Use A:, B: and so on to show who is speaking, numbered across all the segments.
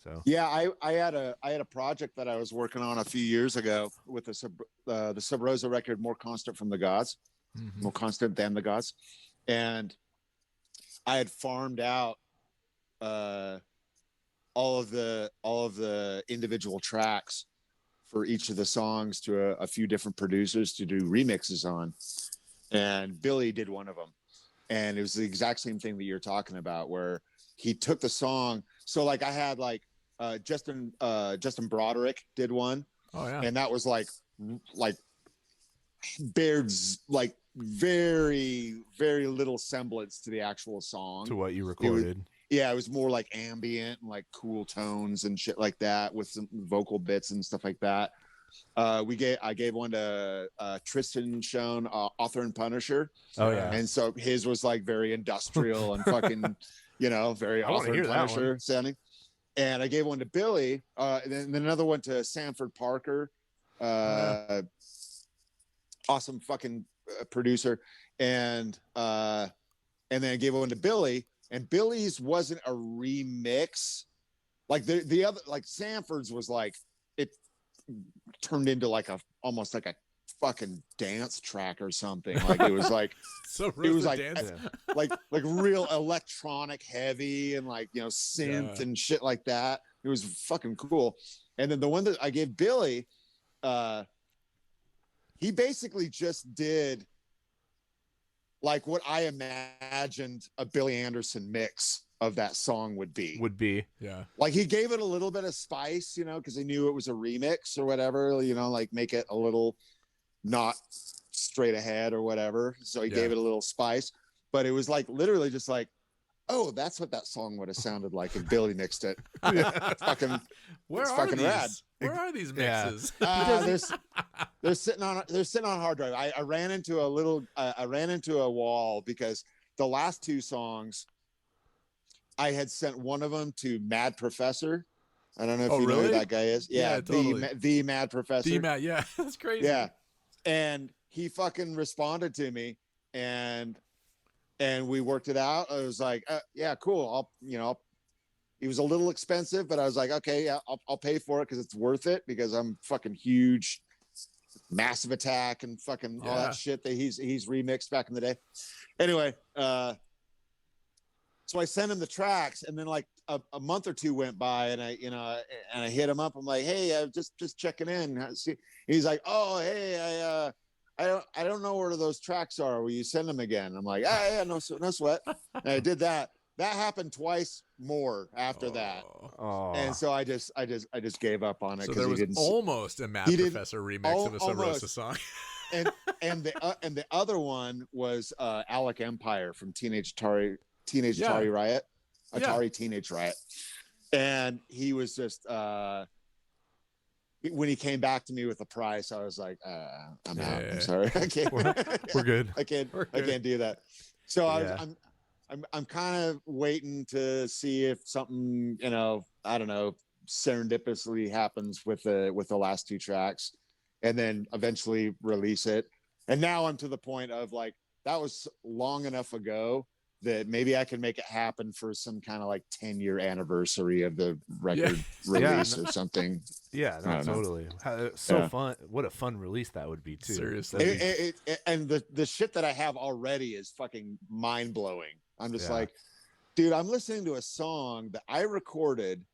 A: So
B: Yeah, I had a project that I was working on a few years ago with the Subrosa record, More Constant from the Gods,
A: mm-hmm.
B: More Constant than the Gods, and I had farmed out uh, all of the individual tracks for each of the songs to a few different producers to do remixes on, and Billy did one of them, and it was the exact same thing that you're talking about, where he took the song. So like I had like Justin Broderick did one,
A: Oh yeah,
B: and that was like bears like very very little semblance to the actual song,
A: to what you recorded.
B: It was more like ambient and like cool tones and shit like that with some vocal bits and stuff like that. I gave one to Tristan Schoen, Author and Punisher.
A: Oh yeah,
B: and so his was like very industrial and fucking, very
A: I want to
B: Author
A: hear
B: and
A: that
B: Punisher
A: one.
B: sounding. And I gave one to Billy, and then another one to Sanford Parker, awesome fucking producer, and then I gave one to Billy, and Billy's wasn't a remix. Like the other, like Sanford's was like, it turned into like almost like a fucking dance track or something. Like it was like,
A: So
B: it was like,
A: dance.
B: like real electronic heavy and like, synth and shit like that. It was fucking cool. And then the one that I gave Billy, he basically just did like what I imagined a Billy Anderson mix of that song would be.
A: Yeah.
B: Like he gave it a little bit of spice, because he knew it was a remix or whatever, like make it a little not straight ahead or whatever. So he gave it a little spice, but it was like literally just like, oh, that's what that song would have sounded like if Billy mixed it. Fucking,
A: Where
B: it's
A: are
B: fucking
A: these?
B: rad.
A: Where are these mixes?
B: They're sitting on hard drive. I ran into a wall because the last two songs I had sent one of them to Mad Professor. I don't know if you know who that guy is. Yeah,
A: totally.
B: the Mad Professor.
A: The Mad, yeah, that's crazy.
B: Yeah, and he fucking responded to me, and we worked it out. I was like, yeah, cool. It was a little expensive, but I was like, okay, yeah, I'll pay for it because it's worth it, because I'm fucking huge, Massive Attack and fucking all that shit that he's remixed back in the day. Anyway, so I sent him the tracks, and then like a month or two went by, and I hit him up. I'm like, hey, just checking in. He's like, oh, hey, I don't know where those tracks are. Will you send them again? I'm like, yeah, no sweat. And I did that. That happened twice more after that. And so I just gave up on it.
A: So there was almost a Mad Professor remix of a Subrosa song.
B: and the other one was Alec Empire from Teenage Atari Riot, Teenage Riot, and he was just when he came back to me with the price, I was like, I'm out. I'm sorry, I can't.
A: We're good.
B: I can't do that. So I'm kind of waiting to see if something, I don't know, serendipitously happens with the last two tracks, and then eventually release it. And now I'm to the point of like, that was long enough ago that maybe I can make it happen for some kind of like 10-year anniversary of the record release or something.
A: Yeah, no, totally. Fun. What a fun release that would be too.
B: Seriously. And the shit that I have already is fucking mind blowing. I'm just like, dude, I'm listening to a song that I recorded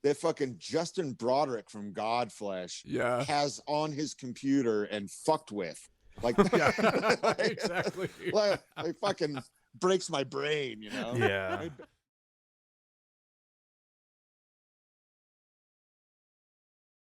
B: that fucking Justin Broderick from Godflesh has on his computer and fucked with. Like,
A: exactly.
B: like fucking breaks my brain,
A: Yeah.